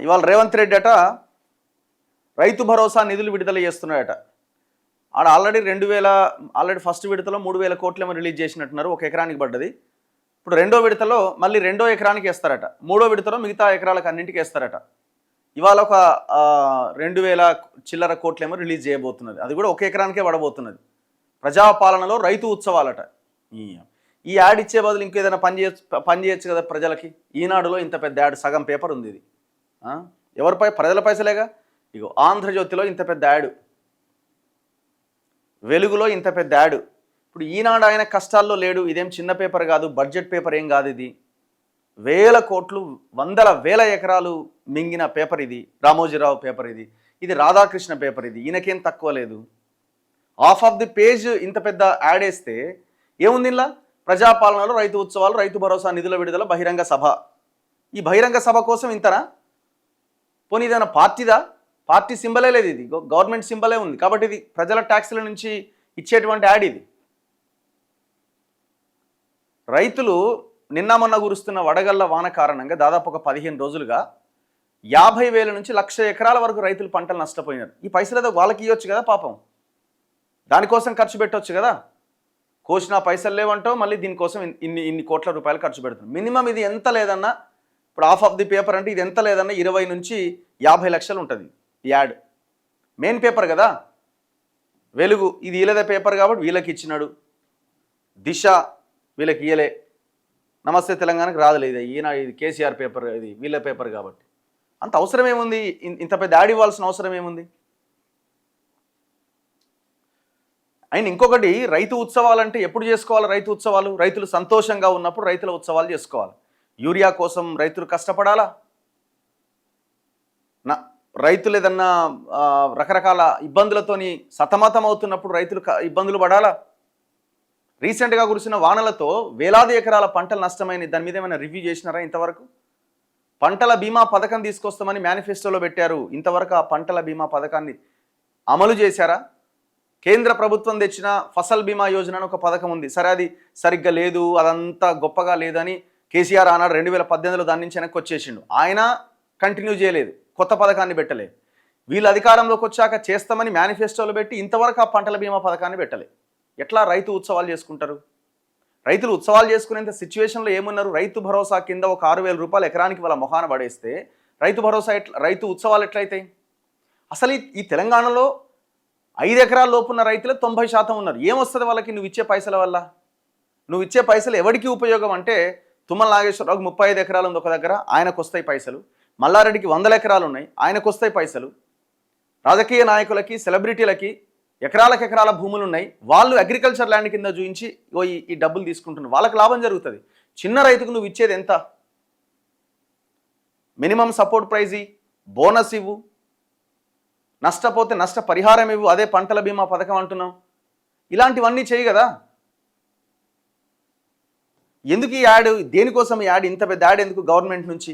ఇవాళ రేవంత్ రెడ్డి అట రైతు భరోసా నిధులు విడుదల చేస్తున్నాడట. ఆడ ఆల్రెడీ ఫస్ట్ విడతలో 3,000 కోట్లేమో రిలీజ్ చేసినట్టున్నారు, 1 ఎకరానికి పడ్డది. ఇప్పుడు రెండో విడతలో మళ్ళీ 2వ ఎకరానికి వేస్తారట, 3వ విడతలో మిగతా ఎకరాలకు అన్నింటికి వేస్తారట. ఇవాళ ఒక 2,000 చిల్లర కోట్లేమో రిలీజ్ చేయబోతున్నది, అది కూడా 1 ఎకరానికే పడబోతున్నది. ప్రజాపాలనలో రైతు ఉత్సవాలట. ఈ యాడ్ ఇచ్చే బదులు ఇంకేదైనా పని చేయొచ్చు కదా ప్రజలకి. ఈనాడులో ఇంత పెద్ద యాడ్, సగం పేపర్ ఉంది ఇది. ఎవరిపై? ప్రజల పైసలేగా. ఇగో ఆంధ్రజ్యోతిలో ఇంత పెద్ద యాడ్, వెలుగులో ఇంత పెద్ద యాడ్. ఇప్పుడు ఈనాడు ఆయన కష్టాల్లో లేడు, ఇదేం చిన్న పేపర్ కాదు, బడ్జెట్ పేపర్ ఏం కాదు, ఇది 1,000 కోట్లు 100,000 ఎకరాలు మింగిన పేపర్ ఇది. రామోజీరావు పేపర్ ఇది, ఇది రాధాకృష్ణ పేపర్ ఇది, ఈయనకేం తక్కువ లేదు. హాఫ్ ఆఫ్ ది పేజ్ ఇంత పెద్ద యాడ్ వేస్తే ఏముంది ఇలా? ప్రజాపాలనలో రైతు ఉత్సవాలు, రైతు భరోసా నిధుల విడుదల, బహిరంగ సభ. ఈ బహిరంగ సభ కోసం ఇంతనా? పోనీ ఇదైనా పార్టీదా? పార్టీ సింబలే లేదు, ఇది గవర్నమెంట్ సింబలే ఉంది. కాబట్టి ఇది ప్రజల ట్యాక్సుల నుంచి ఇచ్చేటువంటి యాడ్ ఇది. రైతులు నిన్న మొన్న కురుస్తున్న వడగళ్ల వాన కారణంగా దాదాపు ఒక 15 రోజులుగా 50,000 నుంచి 1,00,000 ఎకరాల వరకు రైతులు పంటలు నష్టపోయినారు. ఈ పైసలు ఏదో వాళ్ళకి ఇవ్వచ్చు కదా పాపం, దానికోసం ఖర్చు పెట్టవచ్చు కదా. కోసిన పైసలు లేవంటావు, మళ్ళీ దీనికోసం ఇన్ని కోట్ల రూపాయలు ఖర్చు పెడుతున్నాం. మినిమం ఇది ఎంత లేదన్నా, ఇప్పుడు హాఫ్ ఆఫ్ ది పేపర్ అంటే ఇది ఎంత లేదన్నా 20 నుంచి 50 లక్షలు ఉంటుంది ఈ యాడ్. మెయిన్ పేపర్ కదా వెలుగు, ఇది వీళ్ళదే పేపర్ కాబట్టి వీళ్ళకి ఇచ్చినాడు. దిశ వీళ్ళకి ఇయ్యలే, నమస్తే తెలంగాణకు రాదులేదు, ఇది కేసీఆర్ పేపర్, ఇది వీళ్ళ పేపర్ కాబట్టి. అంత అవసరం ఏముంది? ఇంత పెద్ద యాడ్ ఇవ్వాల్సిన అవసరం ఏముంది? అయినా ఇంకొకటి, రైతు ఉత్సవాలు అంటే ఎప్పుడు చేసుకోవాలి? రైతు ఉత్సవాలు రైతులు సంతోషంగా ఉన్నప్పుడు రైతుల ఉత్సవాలు చేసుకోవాలి. యూరియా కోసం రైతులు కష్టపడాలా? రైతులు ఏదన్నా రకరకాల ఇబ్బందులతోని సతమతం అవుతున్నప్పుడు రైతులు ఇబ్బందులు పడాలా? రీసెంట్గా కురిసిన వానలతో వేలాది ఎకరాల పంటలు నష్టమైనవి, దాని మీద ఏమైనా రివ్యూ చేసినారా ఇంతవరకు? పంటల బీమా పథకం తీసుకొస్తామని మేనిఫెస్టోలో పెట్టారు, ఇంతవరకు ఆ పంటల బీమా పథకాన్ని అమలు చేశారా? కేంద్ర ప్రభుత్వం తెచ్చిన ఫసల్ బీమా యోజన అని ఒక పథకం ఉంది, సరే అది సరిగ్గా లేదు, అదంతా గొప్పగా లేదని కేసీఆర్ ఆనాడు 2018లో దాని నుంచి వెనక్కి వచ్చేసిండు. ఆయన కంటిన్యూ చేయలేదు, కొత్త పథకాన్ని పెట్టలేదు. వీళ్ళు అధికారంలోకి వచ్చాక చేస్తామని మేనిఫెస్టోలో పెట్టి ఇంతవరకు ఆ పంటల బీమా పథకాన్ని పెట్టలేదు. ఎట్లా రైతు ఉత్సవాలు చేసుకుంటారు? రైతులు ఉత్సవాలు చేసుకునేంత సిచ్యువేషన్లో ఏమున్నారు? రైతు భరోసా కింద ఒక 6,000 రూపాయలు ఎకరానికి వాళ్ళ మొహాన పడేస్తే రైతు ఉత్సవాలు ఎట్లయితాయి? అసలు ఈ తెలంగాణలో 5 ఎకరాల లోపున్న రైతులు 90% ఉన్నారు. ఏమొస్తుంది వాళ్ళకి నువ్వు ఇచ్చే పైసల వల్ల? నువ్వు ఇచ్చే పైసలు ఎవరికి ఉపయోగం అంటే, తుమ్మల నాగేశ్వరరావుకి 35 ఎకరాలు ఉంది ఒక దగ్గర, ఆయనకు వస్తాయి పైసలు. మల్లారెడ్డికి 100 ఎకరాలు ఉన్నాయి, ఆయనకు వస్తాయి పైసలు. రాజకీయ నాయకులకి, సెలబ్రిటీలకి ఎకరాల భూములు ఉన్నాయి, వాళ్ళు అగ్రికల్చర్ ల్యాండ్ కింద చూపించి ఈ డబ్బులు తీసుకుంటున్నారు, వాళ్ళకి లాభం జరుగుతుంది. చిన్న రైతుకు నువ్వు ఇచ్చేది ఎంత? మినిమం సపోర్ట్ ప్రైజ్ ఇవ్వు, బోనస్ ఇవ్వు, నష్టపోతే నష్ట పరిహారం ఇవ్వు, అదే పంటల బీమా పథకం అంటున్నావు. ఇలాంటివన్నీ చేయి కదా. ఎందుకు ఈ యాడ్? దేనికోసం ఈ యాడ్? ఇంత పెద్ద యాడ్ ఎందుకు గవర్నమెంట్ నుంచి?